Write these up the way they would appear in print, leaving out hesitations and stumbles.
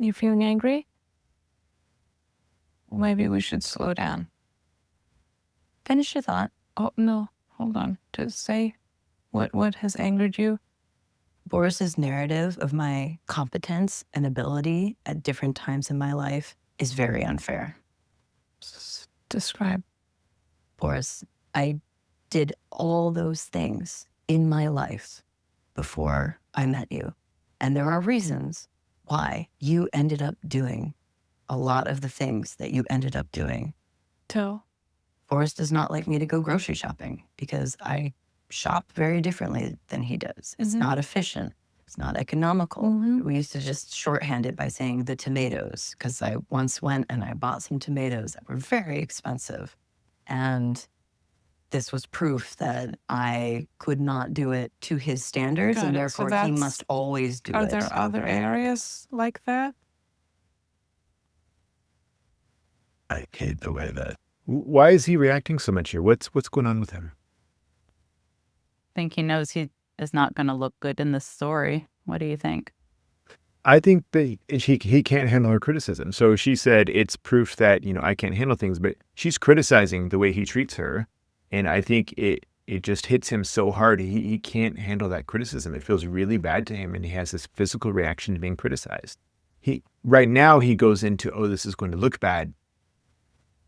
You feeling angry? Maybe we should slow down. Finish your thought. Oh, no. Hold on. Just say what has angered you? Boris's narrative of my competence and ability at different times in my life is very unfair. Describe. Boris, I did all those things in my life before I met you. And there are reasons why you ended up doing a lot of the things that you ended up doing. Tell. Boris does not like me to go grocery shopping because I shop very differently than he does. It's not efficient. It's not economical. We used to just shorthand it by saying the tomatoes, because I once went and I bought some tomatoes that were very expensive. And this was proof that I could not do it to his standards, and therefore he must always do it. Are there other areas like that? I hate the way that. Why is he reacting so much here? What's going on with him? I think he knows he is not going to look good in this story. What do you think? I think that he can't handle her criticism. So she said it's proof that, I can't handle things, but she's criticizing the way he treats her. And I think it just hits him so hard. He can't handle that criticism. It feels really bad to him. And he has this physical reaction to being criticized. Right now he goes into, oh, this is going to look bad.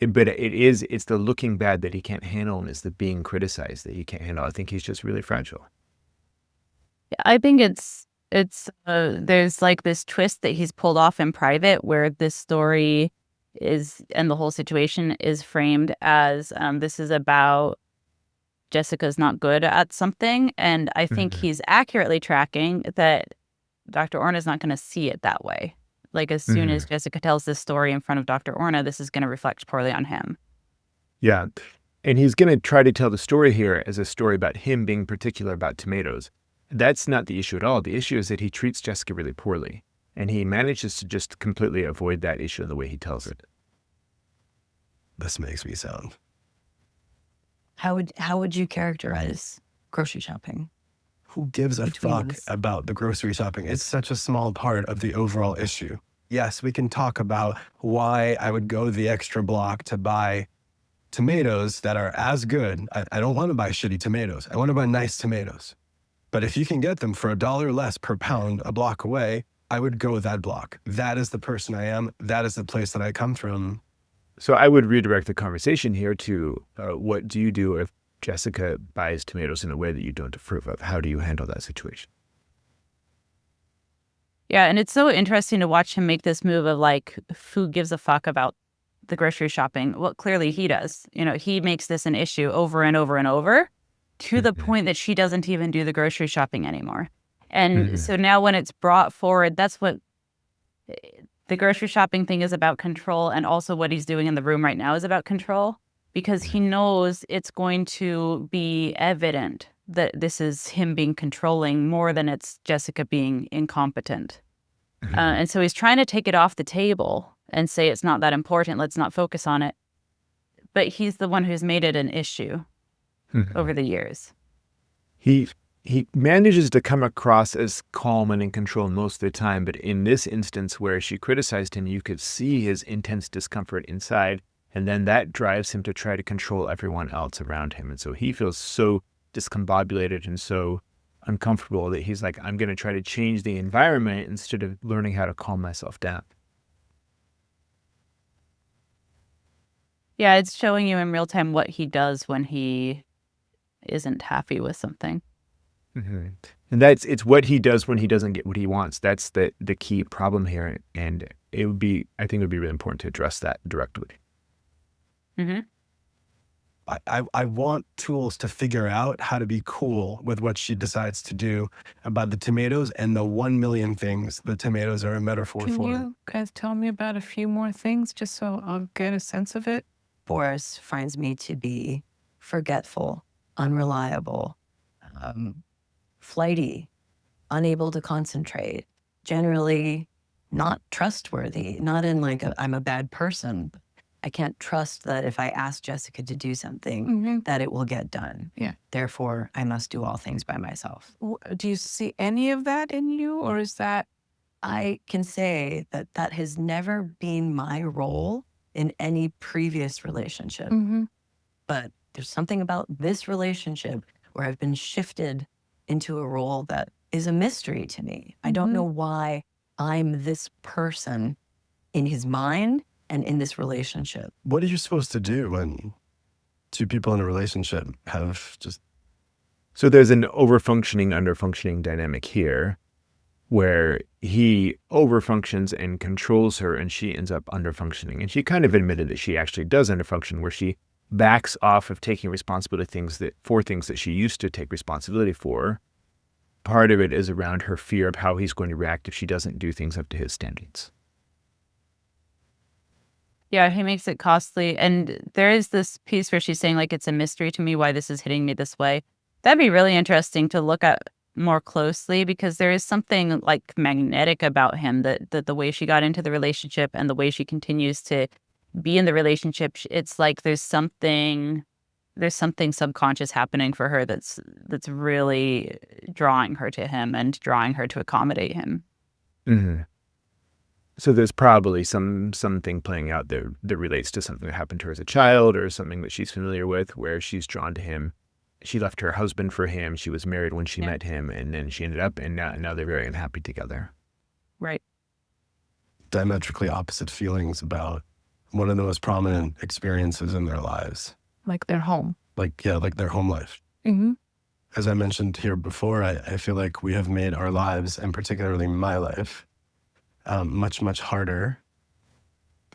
But it's the looking bad that he can't handle, and it's the being criticized that he can't handle. I think he's just really fragile. I think it's there's like this twist that he's pulled off in private where this story is, and the whole situation is framed as this is about Jessica's not good at something. And I think he's accurately tracking that Dr. Orna is not going to see it that way. Like as soon as Jessica tells this story in front of Dr. Orna, this is going to reflect poorly on him. Yeah. And he's going to try to tell the story here as a story about him being particular about tomatoes. That's not the issue at all. The issue is that he treats Jessica really poorly. And he manages to just completely avoid that issue in the way he tells it. This makes me sound. How would you characterize grocery shopping? Who gives a fuck about the grocery shopping? It's such a small part of the overall issue. Yes, we can talk about why I would go the extra block to buy tomatoes that are as good. I don't want to buy shitty tomatoes. I want to buy nice tomatoes. But if you can get them for $1 less per pound a block away, I would go that block. That is the person I am. That is the place that I come from. So I would redirect the conversation here to what do you do if Jessica buys tomatoes in a way that you don't approve of? How do you handle that situation? Yeah, and it's so interesting to watch him make this move of like, who gives a fuck about the grocery shopping? Well, clearly he does. He makes this an issue over and over and over to the point that she doesn't even do the grocery shopping anymore. And so now when it's brought forward, that's what the grocery shopping thing is about, control, and also what he's doing in the room right now is about control. Because he knows it's going to be evident that this is him being controlling more than it's Jessica being incompetent. And so he's trying to take it off the table and say it's not that important, let's not focus on it. But he's the one who's made it an issue over the years. He manages to come across as calm and in control most of the time, but in this instance where she criticized him, you could see his intense discomfort inside. And then that drives him to try to control everyone else around him. And so he feels so discombobulated and so uncomfortable that he's like, I'm going to try to change the environment instead of learning how to calm myself down. Yeah, it's showing you in real time what he does when he isn't happy with something. And it's what he does when he doesn't get what he wants. That's the key problem here. And I think it would be really important to address that directly. I want tools to figure out how to be cool with what she decides to do about the tomatoes and the 1 million things the tomatoes are a metaphor for. Can you guys tell me about a few more things just so I'll get a sense of it? Boris finds me to be forgetful, unreliable, flighty, unable to concentrate, generally not trustworthy, not in like I'm a bad person. I can't trust that if I ask Jessica to do something, that it will get done. Yeah. Therefore, I must do all things by myself. Do you see any of that in you, or is that I can say that that has never been my role in any previous relationship. But there's something about this relationship where I've been shifted into a role that is a mystery to me. I don't know why I'm this person in his mind and in this relationship. What are you supposed to do when two people in a relationship have just... So there's an over-functioning, under-functioning dynamic here where he over-functions and controls her and she ends up under-functioning. And she kind of admitted that she actually does under-function, where she backs off of taking responsibility for things that she used to take responsibility for. Part of it is around her fear of how he's going to react if she doesn't do things up to his standards. Yeah, he makes it costly. And there is this piece where she's saying, like, it's a mystery to me why this is hitting me this way. That'd be really interesting to look at more closely, because there is something like magnetic about him, that the way she got into the relationship and the way she continues to be in the relationship, it's like there's something subconscious happening for her that's really drawing her to him and drawing her to accommodate him. Mm-hmm. So there's probably something playing out there that relates to something that happened to her as a child, or something that she's familiar with, where she's drawn to him. She left her husband for him. She was married when she met him, and then she ended up, and now they're very unhappy together. Right. Diametrically opposite feelings about one of the most prominent experiences in their lives. Like their home. Like their home life. As I mentioned here before, I feel like we have made our lives, and particularly my life, much, much harder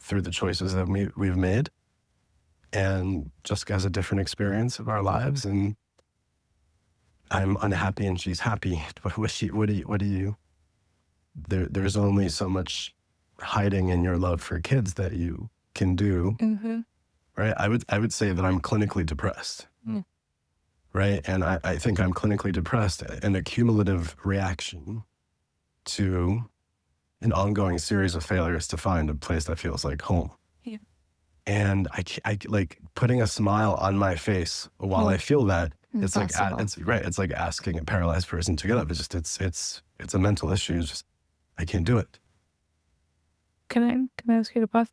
through the choices that we've made. And Jessica has a different experience of our lives, and I'm unhappy and she's happy. What do you? There's only so much hiding in your love for kids that you can do, right? I would say that I'm clinically depressed, right? And I think I'm clinically depressed, an accumulative reaction to an ongoing series of failures to find a place that feels like home. Yeah. And I like putting a smile on my face while I feel that. It's like it's like asking a paralyzed person to get up. It's a mental issue. It's just, I can't do it. Can I ask you to pause?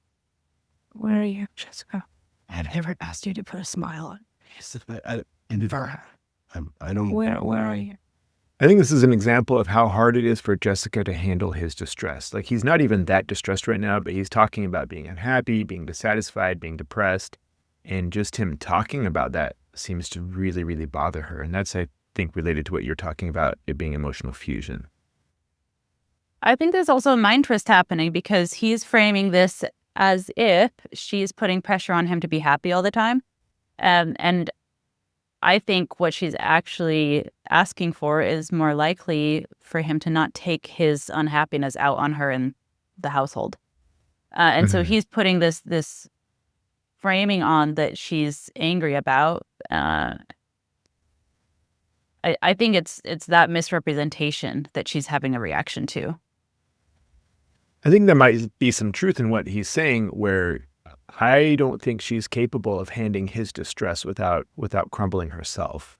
Where are you, Jessica? I've never asked you to put a smile on. I don't. Where are you? I think this is an example of how hard it is for Jessica to handle his distress. Like, he's not even that distressed right now, but he's talking about being unhappy, being dissatisfied, being depressed. And just him talking about that seems to really, really bother her. And that's, I think, related to what you're talking about, it being emotional fusion. I think there's also a mind twist happening, because he's framing this as if she's putting pressure on him to be happy all the time. And I think what she's actually asking for is more likely for him to not take his unhappiness out on her in the household. And so he's putting this framing on that she's angry about. I think it's that misrepresentation that she's having a reaction to. I think there might be some truth in what he's saying, where I don't think she's capable of handling his distress without crumbling herself,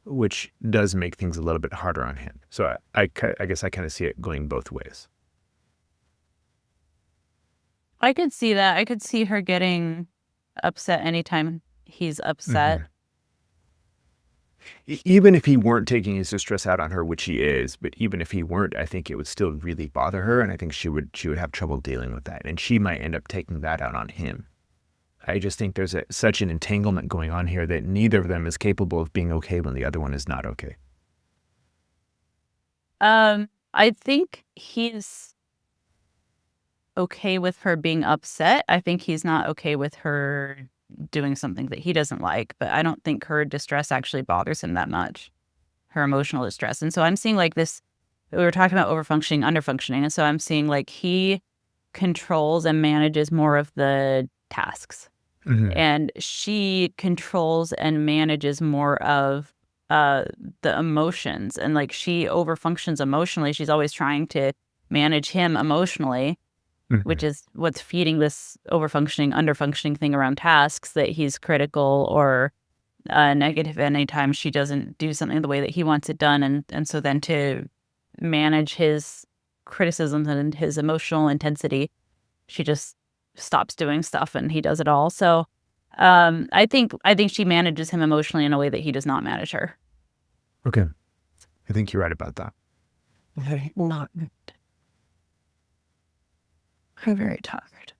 which does make things a little bit harder on him. So I guess I kind of see it going both ways. I could see that. I could see her getting upset anytime he's upset. Even if he weren't taking his distress out on her, which he is, but even if he weren't, I think it would still really bother her, and I think she would have trouble dealing with that, and she might end up taking that out on him. I just think there's such an entanglement going on here that neither of them is capable of being okay when the other one is not okay. I think he's okay with her being upset. I think he's not okay with her doing something that he doesn't like, but I don't think her distress actually bothers him that much, her emotional distress. And so I'm seeing like this, we were talking about overfunctioning, underfunctioning. And so I'm seeing like he controls and manages more of the tasks. And she controls and manages more of the emotions. And like she overfunctions emotionally. She's always trying to manage him emotionally, which is what's feeding this overfunctioning, underfunctioning thing around tasks, that he's critical or negative anytime she doesn't do something the way that he wants it done. And so then to manage his criticisms and his emotional intensity, she just stops doing stuff and he does it all. So I think she manages him emotionally in a way that he does not manage her. Okay. I think you're right about that. Not good. I'm very tired.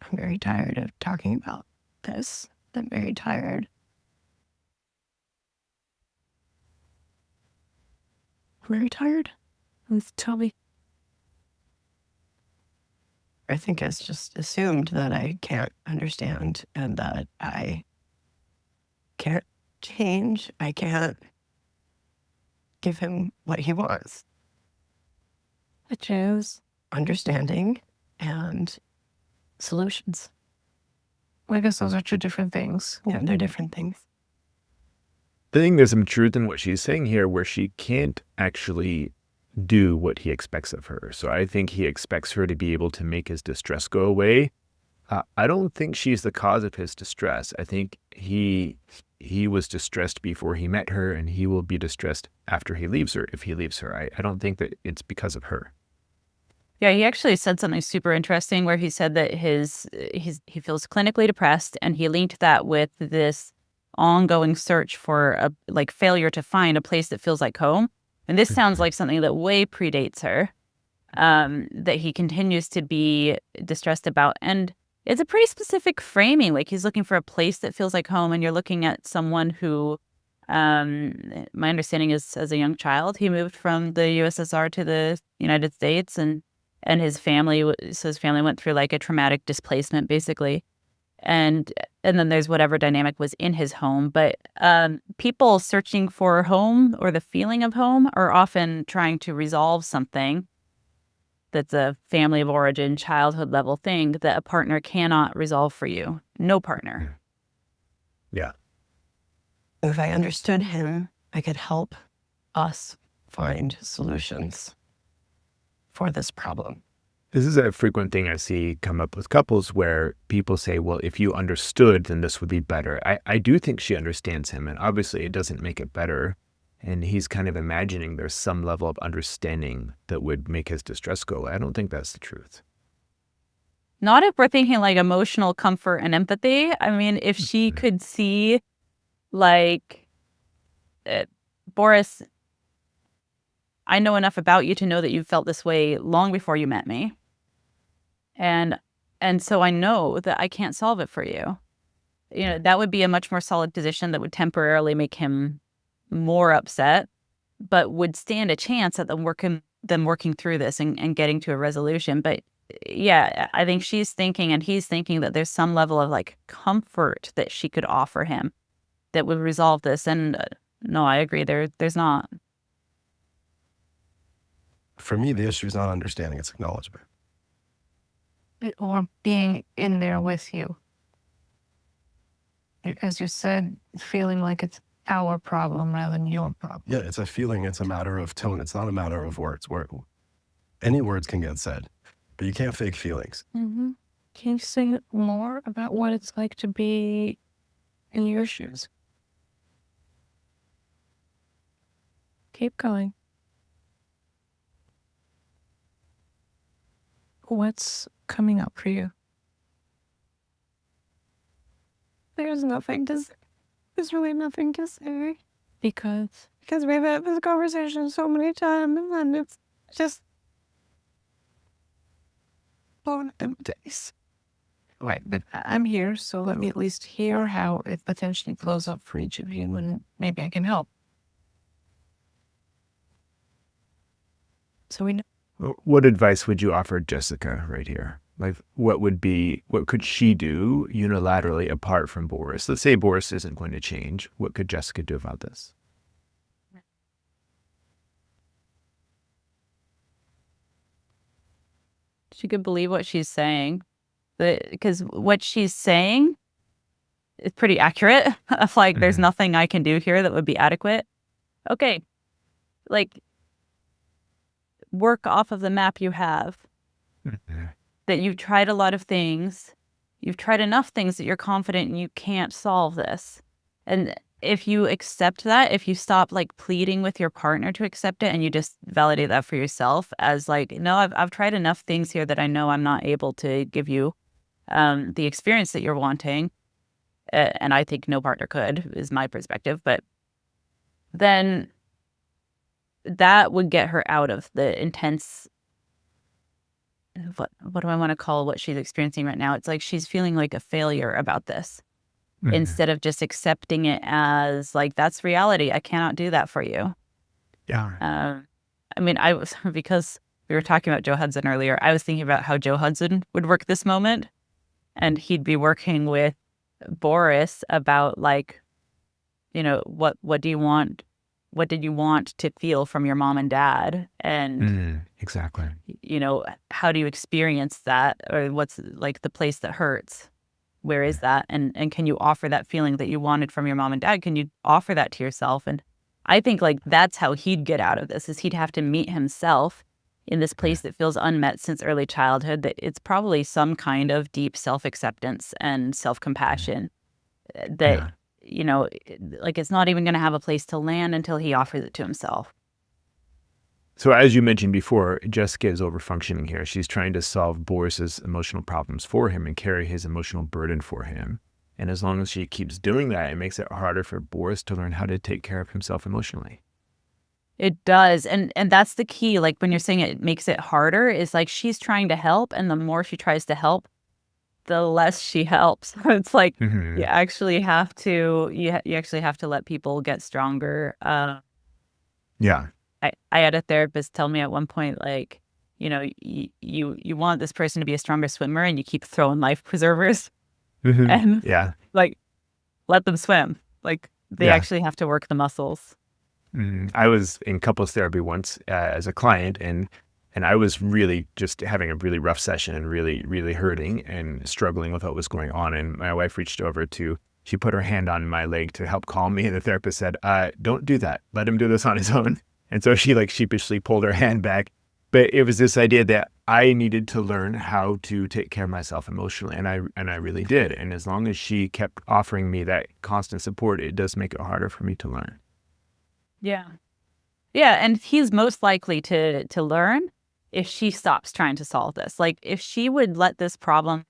I'm very tired of talking about this. I'm very tired. I'm very tired. Tell me. I think it's just assumed that I can't understand and that I can't change. I can't give him what he wants. Which is, Understanding and solutions. I guess those are two different things. Yeah, they're different things. I think there's some truth in what she's saying here where she can't actually do what he expects of her. So I think he expects her to be able to make his distress go away. I don't think she's the cause of his distress. I think he was distressed before he met her, and he will be distressed after he leaves her, if he leaves her. I don't think that it's because of her. Yeah, he actually said something super interesting where he said that he feels clinically depressed, and he linked that with this ongoing search for a failure to find a place that feels like home. And this sounds like something that way predates her, that he continues to be distressed about. And it's a pretty specific framing. Like, he's looking for a place that feels like home, and you're looking at someone who, my understanding is, as a young child, he moved from the USSR to the United States, and his family went through like a traumatic displacement, basically. And then there's whatever dynamic was in his home. But people searching for home or the feeling of home are often trying to resolve something that's a family of origin, childhood level thing that a partner cannot resolve for you. No partner. Yeah. If I understood him, I could help us find solutions for this problem. This is a frequent thing I see come up with couples where people say, well, if you understood, then this would be better. I do think she understands him, and obviously it doesn't make it better. And he's kind of imagining there's some level of understanding that would make his distress go away. I don't think that's the truth. Not if we're thinking like emotional comfort and empathy. I mean, if she could see, like, Boris, I know enough about you to know that you felt this way long before you met me. And so I know that I can't solve it for you. You know, that would be a much more solid position that would temporarily make him more upset, but would stand a chance at them working through this and getting to a resolution. But yeah, I think she's thinking and he's thinking that there's some level of like comfort that she could offer him that would resolve this. And no, I agree. There's not. For me, the issue is not understanding, it's acknowledgement. Or being in there with you. As you said, feeling like it's our problem rather than your problem. Yeah, it's a feeling, it's a matter of tone. It's not a matter of words. Any words can get said, but you can't fake feelings. Mm-hmm. Can you say more about what it's like to be in your shoes? Keep going. What's coming up for you? There's nothing to say. There's really nothing to say. Because we've had this conversation so many times and it's just blown in the face. right, but I'm here, so let me at least hear how it potentially blows up for each of you, and maybe I can help. So we know. What advice would you offer Jessica right here? Like, what could she do unilaterally apart from Boris? Let's say Boris isn't going to change. What could Jessica do about this? She could believe what she's saying, because what she's saying is pretty accurate. Of like, there's nothing I can do here that would be adequate. Okay, like, work off of the map you have. That you've tried a lot of things. You've tried enough things that you're confident you can't solve this. And if you accept that, if you stop like pleading with your partner to accept it and you just validate that for yourself as like, no, I've tried enough things here that I know I'm not able to give you the experience that you're wanting. And I think no partner could, is my perspective. But then that would get her out of the intense, what do I want to call what she's experiencing right now? It's like she's feeling like a failure about this instead of just accepting it as like, that's reality. I cannot do that for you. Yeah. I mean, because we were talking about Joe Hudson earlier, I was thinking about how Joe Hudson would work this moment. And he'd be working with Boris about like, you know, what do you want? What did you want to feel from your mom and dad? And exactly. you know, how do you experience that? Or what's like the place that hurts? Where is that? And can you offer that feeling that you wanted from your mom and dad? Can you offer that to yourself? And I think like that's how he'd get out of this, is he'd have to meet himself in this place that feels unmet since early childhood, that it's probably some kind of deep self-acceptance and self-compassion that, you know, like it's not even going to have a place to land until he offers it to himself. So as you mentioned before, Jessica is overfunctioning here. She's trying to solve Boris's emotional problems for him and carry his emotional burden for him. And as long as she keeps doing that, it makes it harder for Boris to learn how to take care of himself emotionally. It does. And that's the key. Like when you're saying it makes it harder, is like she's trying to help. And the more she tries to help, the less she helps. It's like you actually have to, you actually have to let people get stronger. I had a therapist tell me at one point, like, you know, you want this person to be a stronger swimmer and you keep throwing life preservers and like, let them swim. Like they actually have to work the muscles. I was in couples therapy once as a client, and I was really just having a really rough session and really, really hurting and struggling with what was going on. And my wife reached over she put her hand on my leg to help calm me. And the therapist said, don't do that. Let him do this on his own. And so she like sheepishly pulled her hand back. But it was this idea that I needed to learn how to take care of myself emotionally. And I really did. And as long as she kept offering me that constant support, it does make it harder for me to learn. Yeah. Yeah. And he's most likely to learn if she stops trying to solve this. Like if she would let this problem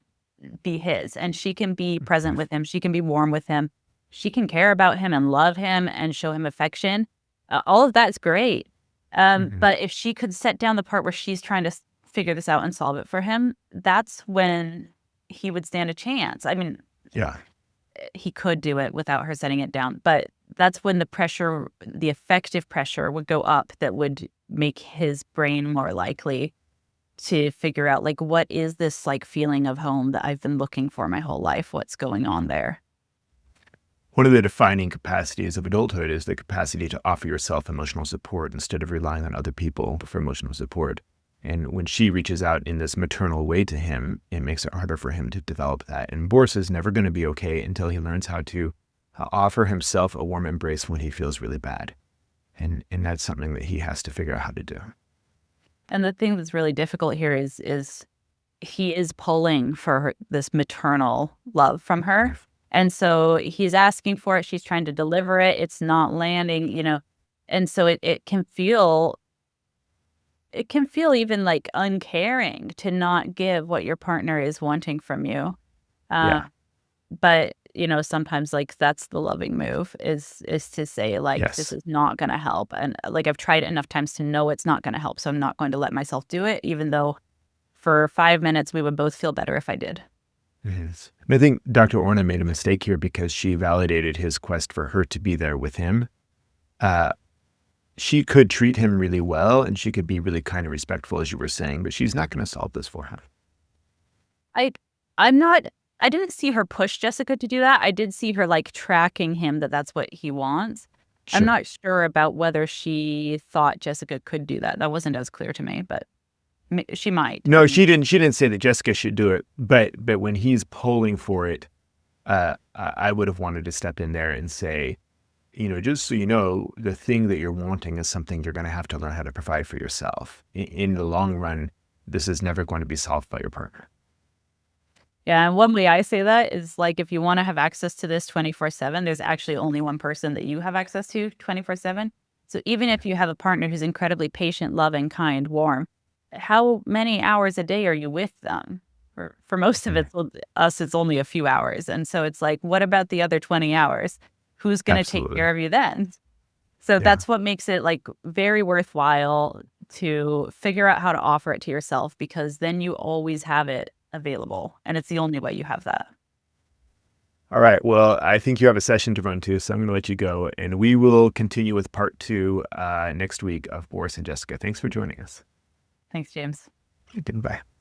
be his and she can be present with him, she can be warm with him, she can care about him and love him and show him affection. All of that's great. But if she could set down the part where she's trying to figure this out and solve it for him, that's when he would stand a chance. I mean, he could do it without her setting it down, but that's when the pressure, the effective pressure would go up that would make his brain more likely to figure out like, what is this like feeling of home that I've been looking for my whole life? What's going on there? One of the defining capacities of adulthood is the capacity to offer yourself emotional support instead of relying on other people for emotional support. And when she reaches out in this maternal way to him, it makes it harder for him to develop that. And Boris is never going to be okay until he learns how to offer himself a warm embrace when he feels really bad. And that's something that he has to figure out how to do. And the thing that's really difficult here is he is pulling for this maternal love from her. And so he's asking for it. She's trying to deliver it. It's not landing, you know. And so it can feel even like uncaring to not give what your partner is wanting from you. But, you know, sometimes like that's the loving move is to say like, this is not going to help. And like, I've tried enough times to know it's not going to help. So I'm not going to let myself do it, even though for 5 minutes we would both feel better if I did. Yes. I think Dr. Orna made a mistake here because she validated his quest for her to be there with him. She could treat him really well and she could be really kind and respectful, as you were saying, but she's not going to solve this for him. I didn't see her push Jessica to do that. I did see her like tracking him that's what he wants. Sure. I'm not sure about whether she thought Jessica could do that. That wasn't as clear to me, but she might. No, she didn't say that Jessica should do it, but when he's pulling for it, I would have wanted to step in there and say, you know, just so you know, the thing that you're wanting is something you're going to have to learn how to provide for yourself. In the long run, this is never going to be solved by your partner. Yeah, and one way I say that is like if you want to have access to this 24/7, there's actually only one person that you have access to 24/7. So even if you have a partner who's incredibly patient, loving, kind, warm, how many hours a day are you with them? For most of us, it's only a few hours. And so it's like, what about the other 20 hours? Who's going to take Absolutely. care of you then? So that's what makes it like very worthwhile to figure out how to offer it to yourself, because then you always have it available. And it's the only way you have that. All right. Well, I think you have a session to run to, so I'm going to let you go. And we will continue with part 2 next week of Boris and Jessica. Thanks for joining us. Thanks, James. Goodbye.